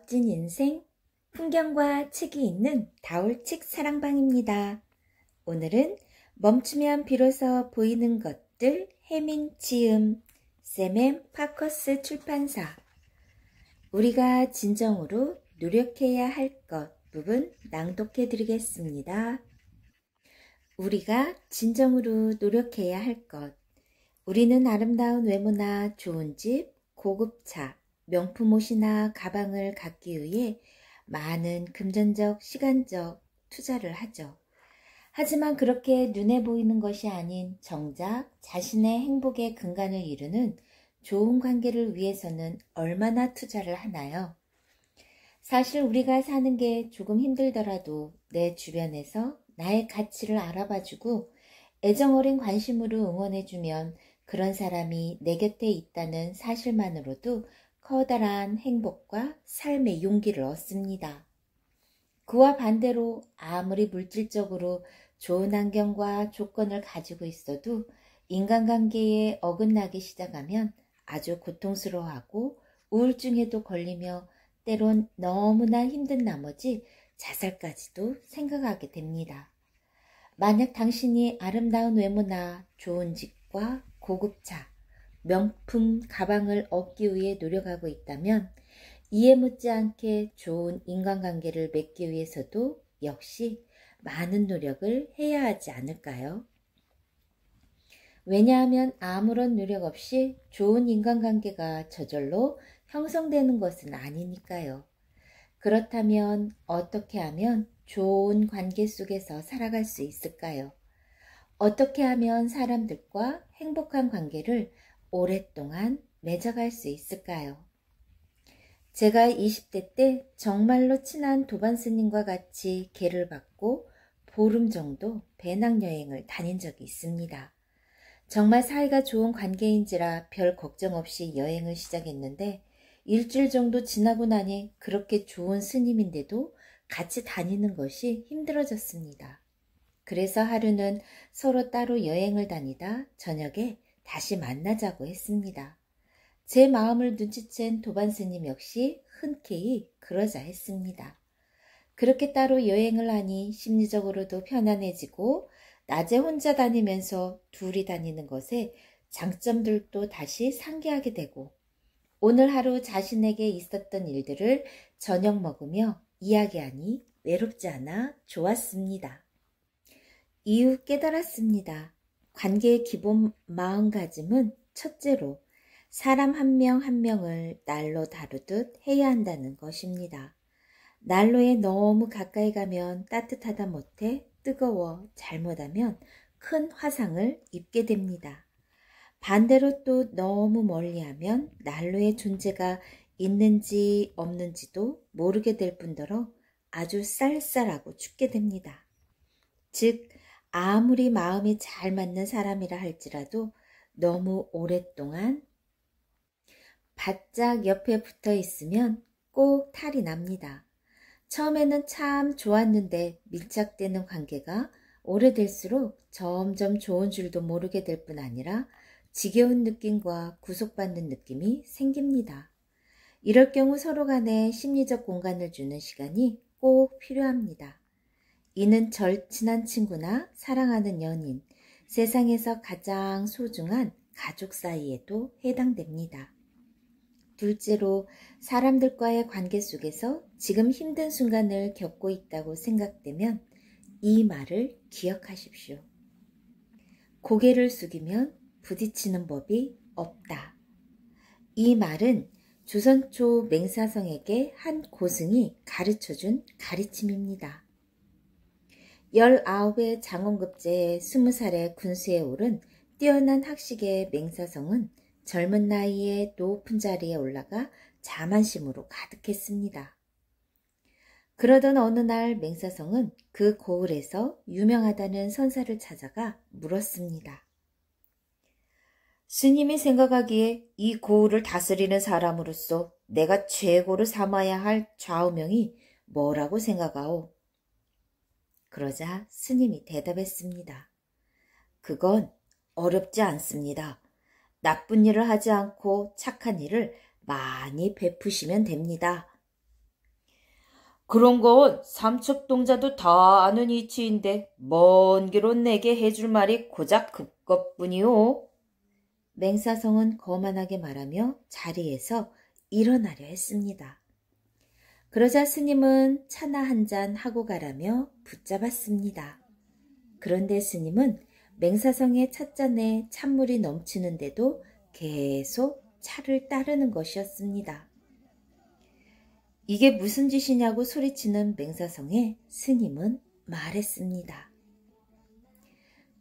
멋진 인생, 풍경과 책이 있는 다울책 사랑방입니다. 오늘은 멈추면 비로소 보이는 것들 해민 지음 샘 파커스 출판사 우리가 진정으로 노력해야 할 것 부분 낭독해 드리겠습니다. 우리가 진정으로 노력해야 할 것. 우리는 아름다운 외모나 좋은 집, 고급 차, 명품 옷이나 가방을 갖기 위해 많은 금전적, 시간적 투자를 하죠. 하지만 그렇게 눈에 보이는 것이 아닌 정작 자신의 행복의 근간을 이루는 좋은 관계를 위해서는 얼마나 투자를 하나요? 사실 우리가 사는 게 조금 힘들더라도 내 주변에서 나의 가치를 알아봐주고 애정어린 관심으로 응원해주면 그런 사람이 내 곁에 있다는 사실만으로도 커다란 행복과 삶의 용기를 얻습니다. 그와 반대로 아무리 물질적으로 좋은 환경과 조건을 가지고 있어도 인간관계에 어긋나기 시작하면 아주 고통스러워하고 우울증에도 걸리며 때론 너무나 힘든 나머지 자살까지도 생각하게 됩니다. 만약 당신이 아름다운 외모나 좋은 집과 고급차, 명품 가방을 얻기 위해 노력하고 있다면 이에 못지않게 좋은 인간관계를 맺기 위해서도 역시 많은 노력을 해야 하지 않을까요? 왜냐하면 아무런 노력 없이 좋은 인간관계가 저절로 형성되는 것은 아니니까요. 그렇다면 어떻게 하면 좋은 관계 속에서 살아갈 수 있을까요? 어떻게 하면 사람들과 행복한 관계를 오랫동안 맺어갈 수 있을까요? 제가 20대 때 정말로 친한 도반 스님과 같이 계를 받고 보름 정도 배낭여행을 다닌 적이 있습니다. 정말 사이가 좋은 관계인지라 별 걱정 없이 여행을 시작했는데 일주일 정도 지나고 나니 그렇게 좋은 스님인데도 같이 다니는 것이 힘들어졌습니다. 그래서 하루는 서로 따로 여행을 다니다 저녁에 다시 만나자고 했습니다. 제 마음을 눈치챈 도반 스님 역시 흔쾌히 그러자 했습니다. 그렇게 따로 여행을 하니 심리적으로도 편안해지고 낮에 혼자 다니면서 둘이 다니는 것에 장점들도 다시 상기하게 되고 오늘 하루 자신에게 있었던 일들을 저녁 먹으며 이야기하니 외롭지 않아 좋았습니다. 이후 깨달았습니다. 관계의 기본 마음가짐은 첫째로 사람 한 명 한 명을 날로 다루듯 해야 한다는 것입니다. 난로에 너무 가까이 가면 따뜻하다 못해 뜨거워 잘못하면 큰 화상을 입게 됩니다. 반대로 또 너무 멀리하면 난로의 존재가 있는지 없는지도 모르게 될 뿐더러 아주 쌀쌀하고 춥게 됩니다. 즉 아무리 마음이 잘 맞는 사람이라 할지라도 너무 오랫동안 바짝 옆에 붙어 있으면 꼭 탈이 납니다. 처음에는 참 좋았는데 밀착되는 관계가 오래될수록 점점 좋은 줄도 모르게 될 뿐 아니라 지겨운 느낌과 구속받는 느낌이 생깁니다. 이럴 경우 서로 간에 심리적 공간을 주는 시간이 꼭 필요합니다. 이는 절친한 친구나 사랑하는 연인, 세상에서 가장 소중한 가족 사이에도 해당됩니다. 둘째로 사람들과의 관계 속에서 지금 힘든 순간을 겪고 있다고 생각되면 이 말을 기억하십시오. 고개를 숙이면 부딪히는 법이 없다. 이 말은 조선 초 맹사성에게 한 고승이 가르쳐준 가르침입니다. 19의 장원급제에 20살의 군수에 오른 뛰어난 학식의 맹사성은 젊은 나이에 높은 자리에 올라가 자만심으로 가득했습니다. 그러던 어느 날 맹사성은 그 고을에서 유명하다는 선사를 찾아가 물었습니다. 스님이 생각하기에 이 고을을 다스리는 사람으로서 내가 최고로 삼아야 할 좌우명이 뭐라고 생각하오? 그러자 스님이 대답했습니다. 그건 어렵지 않습니다. 나쁜 일을 하지 않고 착한 일을 많이 베푸시면 됩니다. 그런 건 삼척동자도 다 아는 이치인데 먼 길로 내게 해줄 말이 고작 그것뿐이오. 맹사성은 거만하게 말하며 자리에서 일어나려 했습니다. 그러자 스님은 차나 한 잔 하고 가라며 붙잡았습니다. 그런데 스님은 맹사성의 찻잔에 찬물이 넘치는데도 계속 차를 따르는 것이었습니다. 이게 무슨 짓이냐고 소리치는 맹사성에 스님은 말했습니다.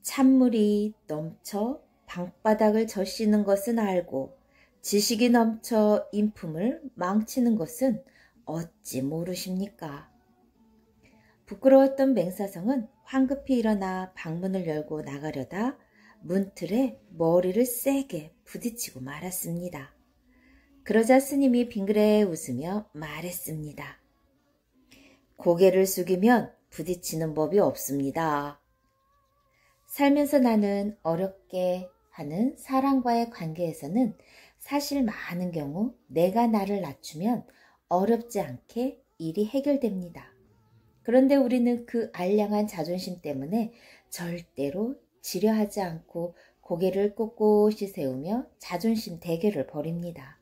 찬물이 넘쳐 방바닥을 젖시는 것은 알고 지식이 넘쳐 인품을 망치는 것은 어찌 모르십니까? 부끄러웠던 맹사성은 황급히 일어나 방문을 열고 나가려다 문틀에 머리를 세게 부딪히고 말았습니다. 그러자 스님이 빙그레 웃으며 말했습니다. 고개를 숙이면 부딪히는 법이 없습니다. 살면서 나는 어렵게 하는 사람과의 관계에서는 사실 많은 경우 내가 나를 낮추면 어렵지 않게 일이 해결됩니다. 그런데 우리는 그 알량한 자존심 때문에 절대로 지려하지 않고 고개를 꼿꼿이 세우며 자존심 대결을 벌입니다.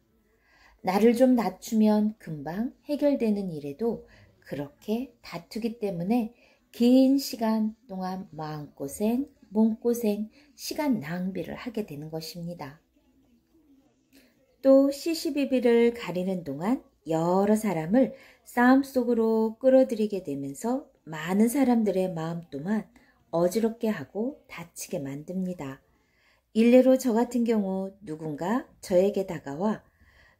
나를 좀 낮추면 금방 해결되는 일에도 그렇게 다투기 때문에 긴 시간 동안 마음고생, 몸고생, 시간 낭비를 하게 되는 것입니다. 또 시시비비를 가리는 동안 여러 사람을 싸움 속으로 끌어들이게 되면서 많은 사람들의 마음 또한 어지럽게 하고 다치게 만듭니다. 일례로 저 같은 경우 누군가 저에게 다가와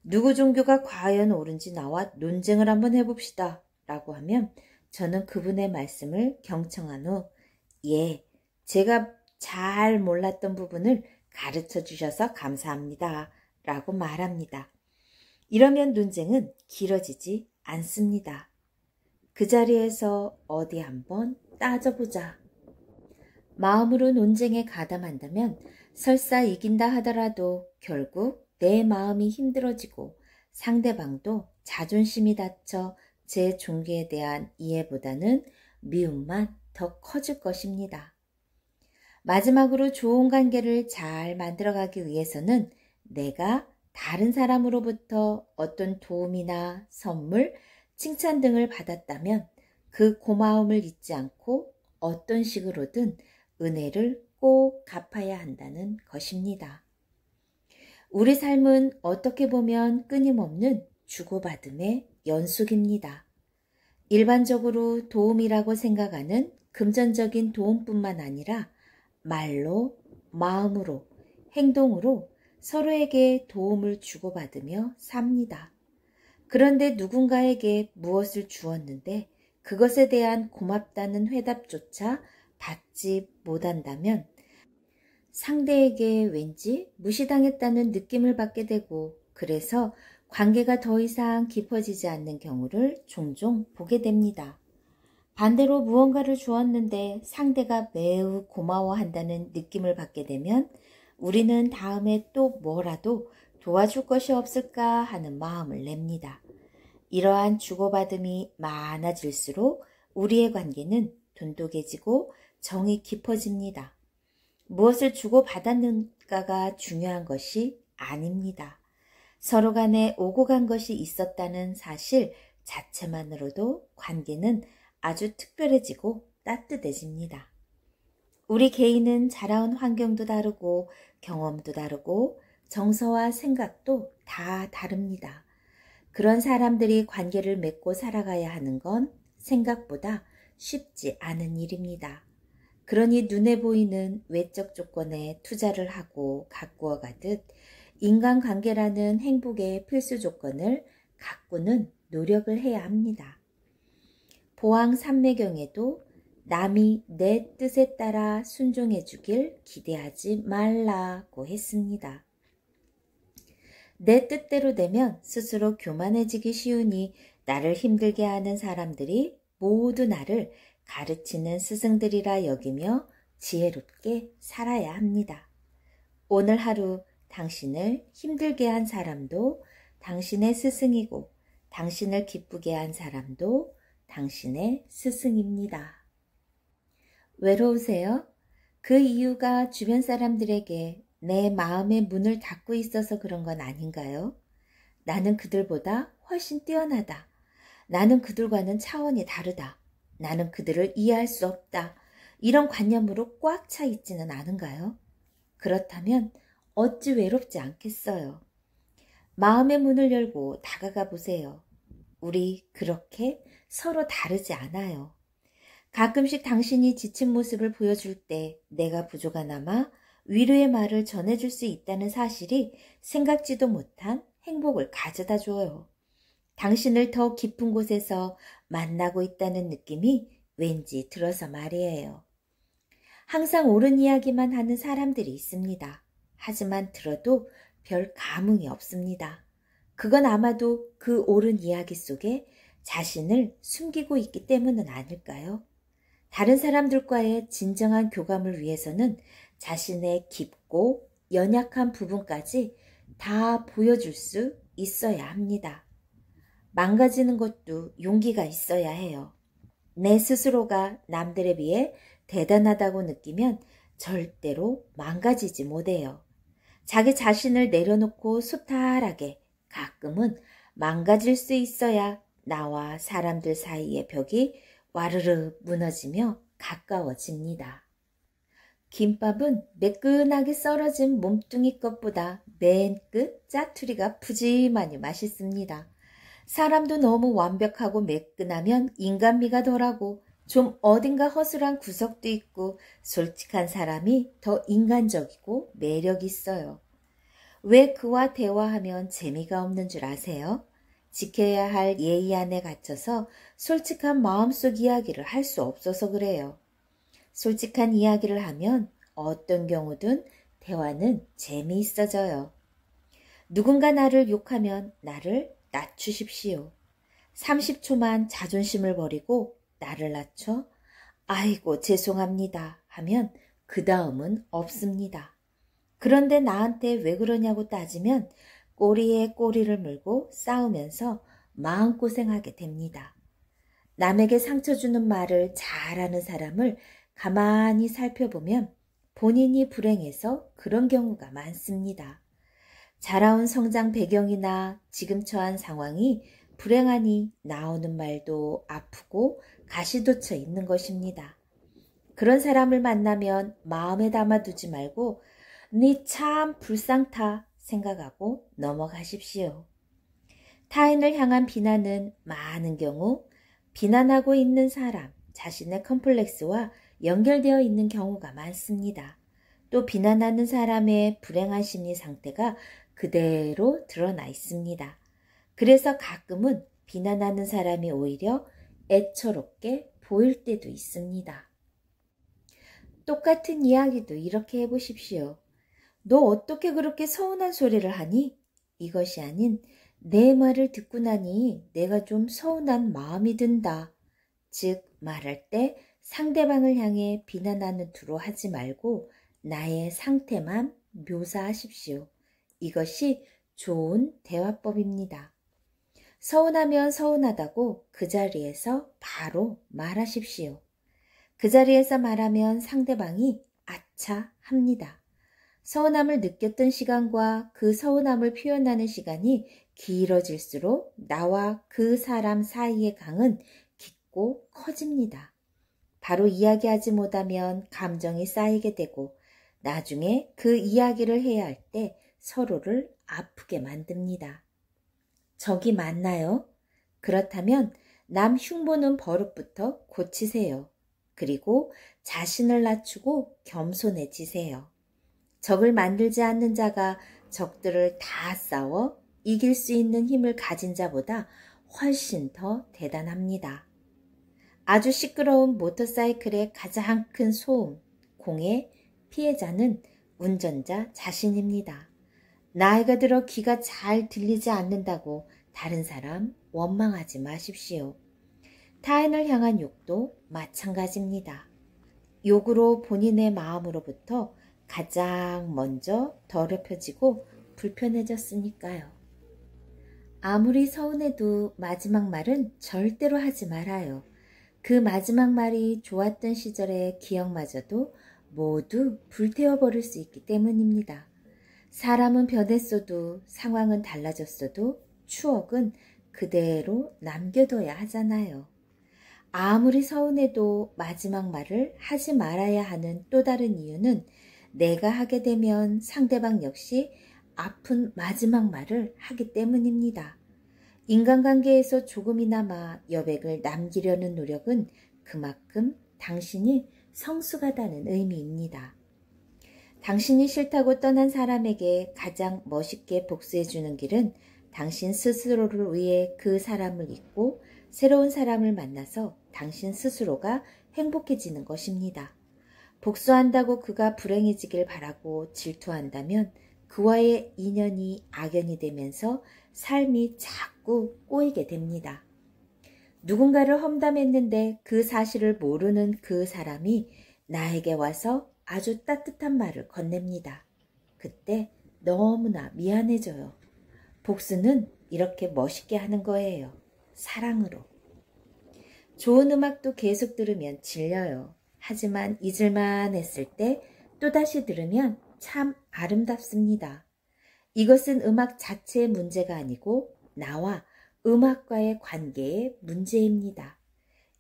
누구 종교가 과연 옳은지 나와 논쟁을 한번 해봅시다 라고 하면 저는 그분의 말씀을 경청한 후 예, 제가 잘 몰랐던 부분을 가르쳐 주셔서 감사합니다 라고 말합니다. 이러면 논쟁은 길어지지 않습니다. 그 자리에서 어디 한번 따져보자. 마음으로 논쟁에 가담한다면 설사 이긴다 하더라도 결국 내 마음이 힘들어지고 상대방도 자존심이 다쳐 제 종교에 대한 이해보다는 미움만 더 커질 것입니다. 마지막으로 좋은 관계를 잘 만들어가기 위해서는 내가 다른 사람으로부터 어떤 도움이나 선물, 칭찬 등을 받았다면 그 고마움을 잊지 않고 어떤 식으로든 은혜를 꼭 갚아야 한다는 것입니다. 우리 삶은 어떻게 보면 끊임없는 주고받음의 연속입니다. 일반적으로 도움이라고 생각하는 금전적인 도움뿐만 아니라 말로, 마음으로, 행동으로 서로에게 도움을 주고받으며 삽니다. 그런데 누군가에게 무엇을 주었는데 그것에 대한 고맙다는 회답조차 받지 못한다면 상대에게 왠지 무시당했다는 느낌을 받게 되고 그래서 관계가 더 이상 깊어지지 않는 경우를 종종 보게 됩니다. 반대로 무언가를 주었는데 상대가 매우 고마워한다는 느낌을 받게 되면 우리는 다음에 또 뭐라도 도와줄 것이 없을까 하는 마음을 냅니다. 이러한 주고받음이 많아질수록 우리의 관계는 돈독해지고 정이 깊어집니다. 무엇을 주고받았는가가 중요한 것이 아닙니다. 서로 간에 오고 간 것이 있었다는 사실 자체만으로도 관계는 아주 특별해지고 따뜻해집니다. 우리 개인은 자라온 환경도 다르고 경험도 다르고 정서와 생각도 다 다릅니다. 그런 사람들이 관계를 맺고 살아가야 하는 건 생각보다 쉽지 않은 일입니다. 그러니 눈에 보이는 외적 조건에 투자를 하고 가꾸어 가듯 인간관계라는 행복의 필수 조건을 가꾸는 노력을 해야 합니다. 보왕산매경에도 남이 내 뜻에 따라 순종해 주길 기대하지 말라고 했습니다. 내 뜻대로 되면 스스로 교만해지기 쉬우니 나를 힘들게 하는 사람들이 모두 나를 가르치는 스승들이라 여기며 지혜롭게 살아야 합니다. 오늘 하루 당신을 힘들게 한 사람도 당신의 스승이고 당신을 기쁘게 한 사람도 당신의 스승입니다. 외로우세요? 그 이유가 주변 사람들에게 내 마음의 문을 닫고 있어서 그런 건 아닌가요? 나는 그들보다 훨씬 뛰어나다. 나는 그들과는 차원이 다르다. 나는 그들을 이해할 수 없다. 이런 관념으로 꽉 차 있지는 않은가요? 그렇다면 어찌 외롭지 않겠어요? 마음의 문을 열고 다가가 보세요. 우리 그렇게 서로 다르지 않아요. 가끔씩 당신이 지친 모습을 보여줄 때 내가 부족하나마 위로의 말을 전해줄 수 있다는 사실이 생각지도 못한 행복을 가져다 줘요. 당신을 더 깊은 곳에서 만나고 있다는 느낌이 왠지 들어서 말이에요. 항상 옳은 이야기만 하는 사람들이 있습니다. 하지만 들어도 별 감흥이 없습니다. 그건 아마도 그 옳은 이야기 속에 자신을 숨기고 있기 때문은 아닐까요? 다른 사람들과의 진정한 교감을 위해서는 자신의 깊고 연약한 부분까지 다 보여줄 수 있어야 합니다. 망가지는 것도 용기가 있어야 해요. 내 스스로가 남들에 비해 대단하다고 느끼면 절대로 망가지지 못해요. 자기 자신을 내려놓고 소탈하게 가끔은 망가질 수 있어야 나와 사람들 사이의 벽이 와르르 무너지며 가까워집니다. 김밥은 매끈하게 썰어진 몸뚱이 것보다 맨 끝 짜투리가 푸짐하니 맛있습니다. 사람도 너무 완벽하고 매끈하면 인간미가 덜하고 좀 어딘가 허술한 구석도 있고 솔직한 사람이 더 인간적이고 매력 있어요. 왜 그와 대화하면 재미가 없는 줄 아세요? 지켜야 할 예의 안에 갇혀서 솔직한 마음속 이야기를 할 수 없어서 그래요. 솔직한 이야기를 하면 어떤 경우든 대화는 재미있어져요. 누군가 나를 욕하면 나를 낮추십시오. 30초만 자존심을 버리고 나를 낮춰 아이고 죄송합니다 하면 그 다음은 없습니다. 그런데 나한테 왜 그러냐고 따지면 꼬리에 꼬리를 물고 싸우면서 마음고생하게 됩니다. 남에게 상처 주는 말을 잘하는 사람을 가만히 살펴보면 본인이 불행해서 그런 경우가 많습니다. 자라온 성장 배경이나 지금 처한 상황이 불행하니 나오는 말도 아프고 가시돋쳐 있는 것입니다. 그런 사람을 만나면 마음에 담아두지 말고 니 참 불쌍타 생각하고 넘어가십시오. 타인을 향한 비난은 많은 경우 비난하고 있는 사람 자신의 컴플렉스와 연결되어 있는 경우가 많습니다. 또 비난하는 사람의 불행한 심리 상태가 그대로 드러나 있습니다. 그래서 가끔은 비난하는 사람이 오히려 애처롭게 보일 때도 있습니다. 똑같은 이야기도 이렇게 해보십시오. 너 어떻게 그렇게 서운한 소리를 하니? 이것이 아닌 내 말을 듣고 나니 내가 좀 서운한 마음이 든다. 즉 말할 때 상대방을 향해 비난하는 투로 하지 말고 나의 상태만 묘사하십시오. 이것이 좋은 대화법입니다. 서운하면 서운하다고 그 자리에서 바로 말하십시오. 그 자리에서 말하면 상대방이 아차 합니다. 서운함을 느꼈던 시간과 그 서운함을 표현하는 시간이 길어질수록 나와 그 사람 사이의 강은 깊고 커집니다. 바로 이야기하지 못하면 감정이 쌓이게 되고 나중에 그 이야기를 해야 할 때 서로를 아프게 만듭니다. 적이 맞나요? 그렇다면 남 흉보는 버릇부터 고치세요. 그리고 자신을 낮추고 겸손해지세요. 적을 만들지 않는 자가 적들을 다 싸워 이길 수 있는 힘을 가진 자보다 훨씬 더 대단합니다. 아주 시끄러운 모터사이클의 가장 큰 소음, 공의 피해자는 운전자 자신입니다. 나이가 들어 귀가 잘 들리지 않는다고 다른 사람 원망하지 마십시오. 타인을 향한 욕도 마찬가지입니다. 욕으로 본인의 마음으로부터 가장 먼저 더럽혀지고 불편해졌으니까요. 아무리 서운해도 마지막 말은 절대로 하지 말아요. 그 마지막 말이 좋았던 시절의 기억마저도 모두 불태워버릴 수 있기 때문입니다. 사람은 변했어도 상황은 달라졌어도 추억은 그대로 남겨둬야 하잖아요. 아무리 서운해도 마지막 말을 하지 말아야 하는 또 다른 이유는 내가 하게 되면 상대방 역시 아픈 마지막 말을 하기 때문입니다. 인간관계에서 조금이나마 여백을 남기려는 노력은 그만큼 당신이 성숙하다는 의미입니다. 당신이 싫다고 떠난 사람에게 가장 멋있게 복수해주는 길은 당신 스스로를 위해 그 사람을 잊고 새로운 사람을 만나서 당신 스스로가 행복해지는 것입니다. 복수한다고 그가 불행해지길 바라고 질투한다면 그와의 인연이 악연이 되면서 삶이 자꾸 꼬이게 됩니다. 누군가를 험담했는데 그 사실을 모르는 그 사람이 나에게 와서 아주 따뜻한 말을 건넵니다. 그때 너무나 미안해져요. 복수는 이렇게 멋있게 하는 거예요. 사랑으로. 좋은 음악도 계속 들으면 질려요. 하지만 잊을만 했을 때 또다시 들으면 참 아름답습니다. 이것은 음악 자체의 문제가 아니고 나와 음악과의 관계의 문제입니다.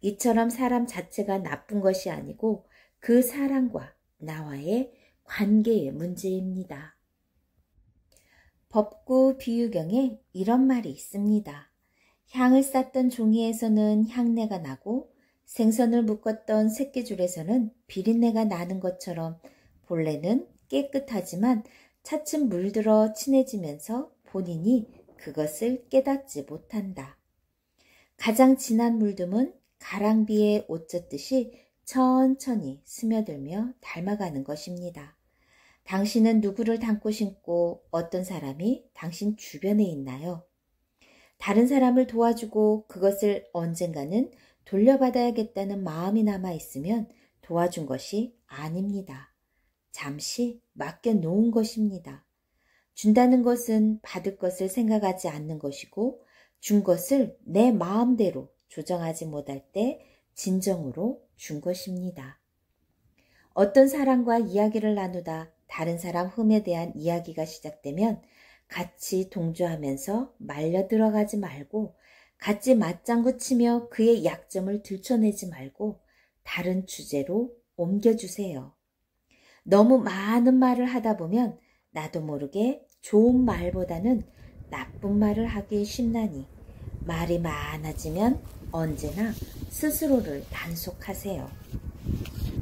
이처럼 사람 자체가 나쁜 것이 아니고 그 사람과 나와의 관계의 문제입니다. 법구 비유경에 이런 말이 있습니다. 향을 쌌던 종이에서는 향내가 나고 생선을 묶었던 새끼줄에서는 비린내가 나는 것처럼 본래는 깨끗하지만 차츰 물들어 친해지면서 본인이 그것을 깨닫지 못한다. 가장 진한 물듦은 가랑비에 옷 젖듯이 천천히 스며들며 닮아가는 것입니다. 당신은 누구를 닮고 싶고 어떤 사람이 당신 주변에 있나요? 다른 사람을 도와주고 그것을 언젠가는 돌려받아야겠다는 마음이 남아 있으면 도와준 것이 아닙니다. 잠시 맡겨놓은 것입니다. 준다는 것은 받을 것을 생각하지 않는 것이고 준 것을 내 마음대로 조정하지 못할 때 진정으로 준 것입니다. 어떤 사람과 이야기를 나누다 다른 사람 흠에 대한 이야기가 시작되면 같이 동조하면서 말려 들어가지 말고 같이 맞장구 치며 그의 약점을 들춰내지 말고 다른 주제로 옮겨주세요. 너무 많은 말을 하다 보면 나도 모르게 좋은 말보다는 나쁜 말을 하기 쉽나니 말이 많아지면 언제나 스스로를 단속하세요.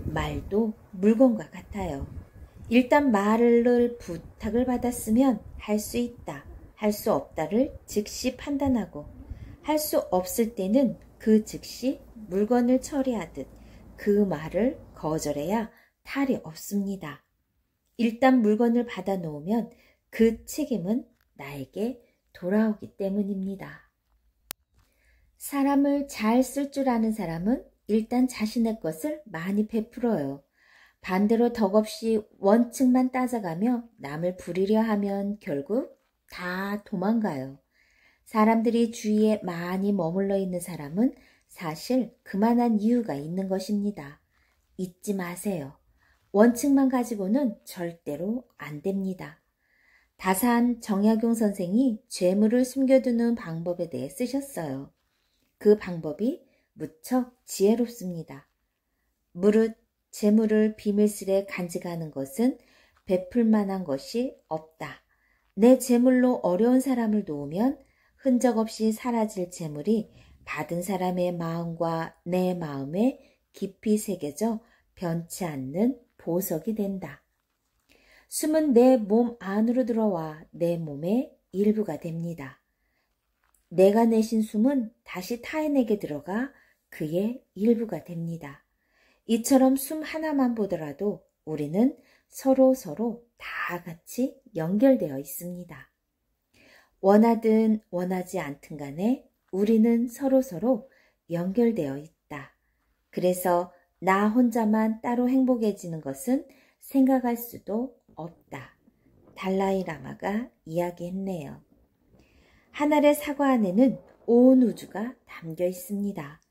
말도 물건과 같아요. 일단 말을 부탁을 받았으면 할 수 있다, 할 수 없다를 즉시 판단하고 할 수 없을 때는 그 즉시 물건을 처리하듯 그 말을 거절해야 탈이 없습니다. 일단 물건을 받아 놓으면 그 책임은 나에게 돌아오기 때문입니다. 사람을 잘 쓸 줄 아는 사람은 일단 자신의 것을 많이 베풀어요. 반대로 덕없이 원칙만 따져가며 남을 부리려 하면 결국 다 도망가요. 사람들이 주위에 많이 머물러 있는 사람은 사실 그만한 이유가 있는 것입니다. 잊지 마세요. 원칙만 가지고는 절대로 안 됩니다. 다산 정약용 선생이 재물을 숨겨두는 방법에 대해 쓰셨어요. 그 방법이 무척 지혜롭습니다. 무릇 재물을 비밀스레 간직하는 것은 베풀 만한 것이 없다. 내 재물로 어려운 사람을 도우면 흔적 없이 사라질 재물이 받은 사람의 마음과 내 마음에 깊이 새겨져 변치 않는 보석이 된다. 숨은 내 몸 안으로 들어와 내 몸의 일부가 됩니다. 내가 내쉰 숨은 다시 타인에게 들어가 그의 일부가 됩니다. 이처럼 숨 하나만 보더라도 우리는 서로 다 같이 연결되어 있습니다. 원하든 원하지 않든 간에 우리는 서로 연결되어 있다. 그래서 나 혼자만 따로 행복해지는 것은 생각할 수도 없다. 달라이 라마가 이야기했네요. 한 알의 사과 안에는 온 우주가 담겨 있습니다.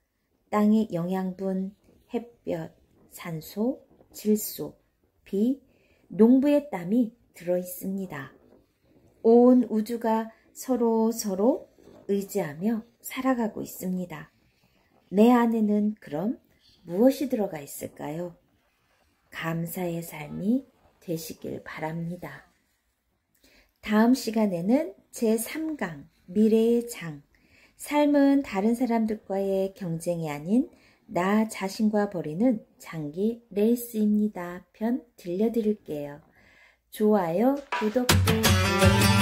땅의 영양분, 햇볕, 산소, 질소, 비, 농부의 땀이 들어 있습니다. 온 우주가 서로 의지하며 살아가고 있습니다. 내 안에는 그럼 무엇이 들어가 있을까요? 감사의 삶이 되시길 바랍니다. 다음 시간에는 제3강 미래의 장, 삶은 다른 사람들과의 경쟁이 아닌 나 자신과 벌이는 장기 레이스입니다. 편 들려드릴게요. 좋아요, 구독도 눌러주세요.